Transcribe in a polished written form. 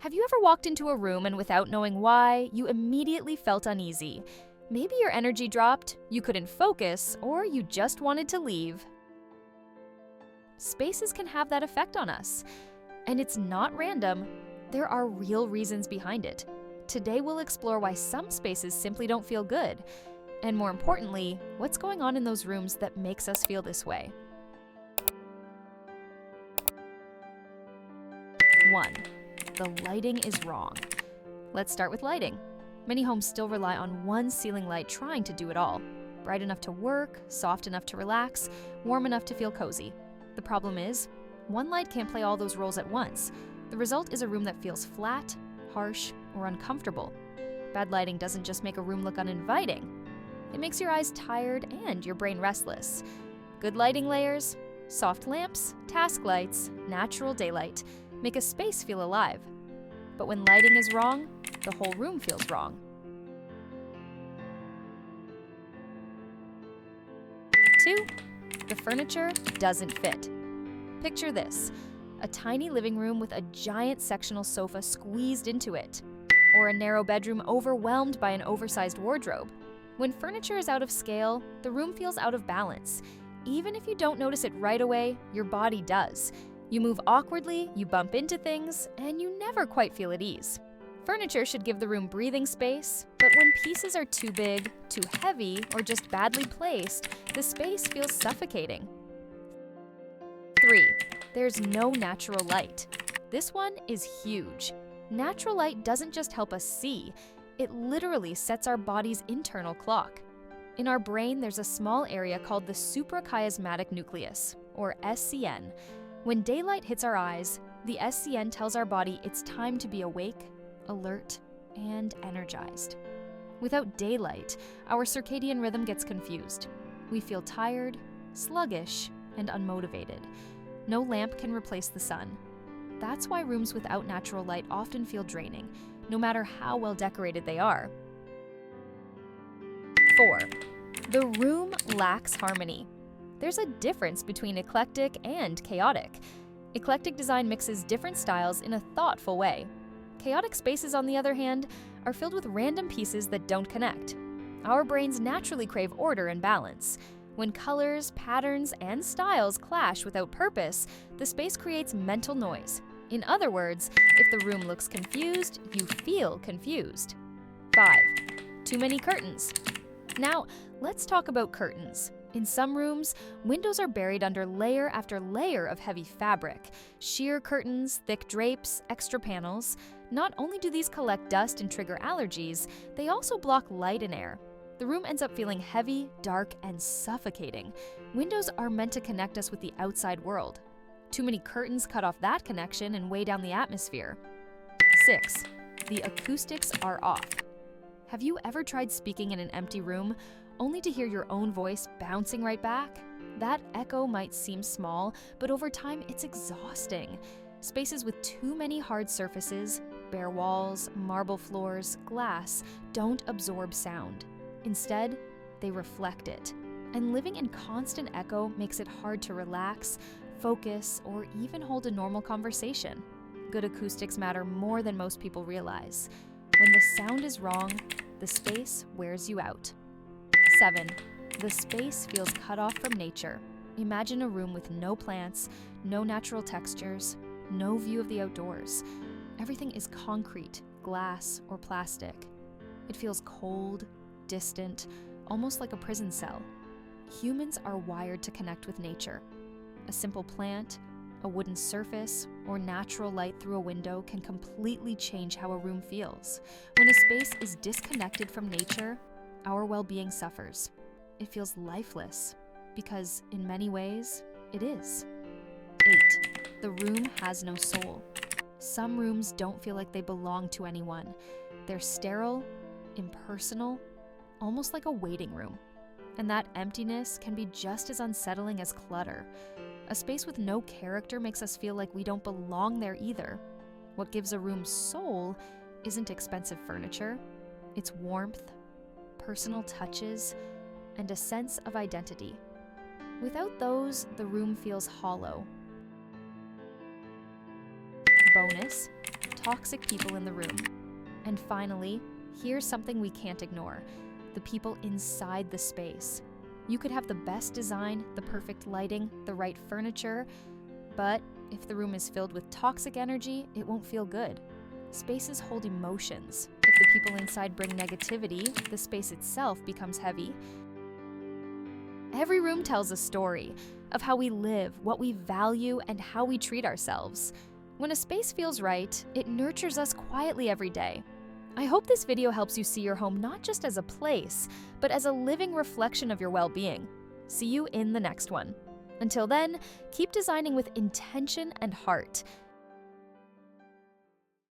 Have you ever walked into a room and without knowing why, you immediately felt uneasy? Maybe your energy dropped, you couldn't focus, or you just wanted to leave. Spaces can have that effect on us. And it's not random. There are real reasons behind it. Today we'll explore why some spaces simply don't feel good. And more importantly, what's going on in those rooms that makes us feel this way. 1. The lighting is wrong. Let's start with lighting. Many homes still rely on one ceiling light trying to do it all. Bright enough to work, soft enough to relax, warm enough to feel cozy. The problem is, one light can't play all those roles at once. The result is a room that feels flat, harsh, or uncomfortable. Bad lighting doesn't just make a room look uninviting. It makes your eyes tired and your brain restless. Good lighting layers, soft lamps, task lights, natural daylight make a space feel alive. But when lighting is wrong, the whole room feels wrong. 2. The furniture doesn't fit. Picture this, a tiny living room with a giant sectional sofa squeezed into it, or a narrow bedroom overwhelmed by an oversized wardrobe. When furniture is out of scale, the room feels out of balance. Even if you don't notice it right away, your body does. You move awkwardly, you bump into things, and you never quite feel at ease. Furniture should give the room breathing space, but when pieces are too big, too heavy, or just badly placed, the space feels suffocating. 3. There's no natural light. This one is huge. Natural light doesn't just help us see, it literally sets our body's internal clock. In our brain, there's a small area called the suprachiasmatic nucleus, or SCN. When daylight hits our eyes, the SCN tells our body it's time to be awake, alert, and energized. Without daylight, our circadian rhythm gets confused. We feel tired, sluggish, and unmotivated. No lamp can replace the sun. That's why rooms without natural light often feel draining, no matter how well decorated they are. 4. The room lacks harmony. There's a difference between eclectic and chaotic. Eclectic design mixes different styles in a thoughtful way. Chaotic spaces, on the other hand, are filled with random pieces that don't connect. Our brains naturally crave order and balance. When colors, patterns, and styles clash without purpose, the space creates mental noise. In other words, if the room looks confused, you feel confused. 5. Too many curtains. Now, let's talk about curtains. In some rooms, windows are buried under layer after layer of heavy fabric. Sheer curtains, thick drapes, extra panels. Not only do these collect dust and trigger allergies, they also block light and air. The room ends up feeling heavy, dark, and suffocating. Windows are meant to connect us with the outside world. Too many curtains cut off that connection and weigh down the atmosphere. 6. The acoustics are off. Have you ever tried speaking in an empty room, only to hear your own voice bouncing right back? That echo might seem small, but over time it's exhausting. Spaces with too many hard surfaces, bare walls, marble floors, glass, don't absorb sound. Instead, they reflect it. And living in constant echo makes it hard to relax, focus, or even hold a normal conversation. Good acoustics matter more than most people realize. When the sound is wrong, the space wears you out. 7. The space feels cut off from nature. Imagine a room with no plants, no natural textures, no view of the outdoors. Everything is concrete, glass, or plastic. It feels cold, distant, almost like a prison cell. Humans are wired to connect with nature. A simple plant, a wooden surface, or natural light through a window can completely change how a room feels. When a space is disconnected from nature, our well-being suffers. It feels lifeless, because in many ways, it is. 8. The room has no soul. Some rooms don't feel like they belong to anyone. They're sterile, impersonal, almost like a waiting room. And that emptiness can be just as unsettling as clutter. A space with no character makes us feel like we don't belong there either. What gives a room soul isn't expensive furniture. It's warmth, personal touches, and a sense of identity. Without those, the room feels hollow. Bonus, toxic people in the room. And finally, here's something we can't ignore: the people inside the space. You could have the best design, the perfect lighting, the right furniture, but if the room is filled with toxic energy, it won't feel good. Spaces hold emotions. If the people inside bring negativity, the space itself becomes heavy. Every room tells a story of how we live, what we value, and how we treat ourselves. When a space feels right, it nurtures us quietly every day. I hope this video helps you see your home not just as a place, but as a living reflection of your well-being. See you in the next one. Until then, keep designing with intention and heart.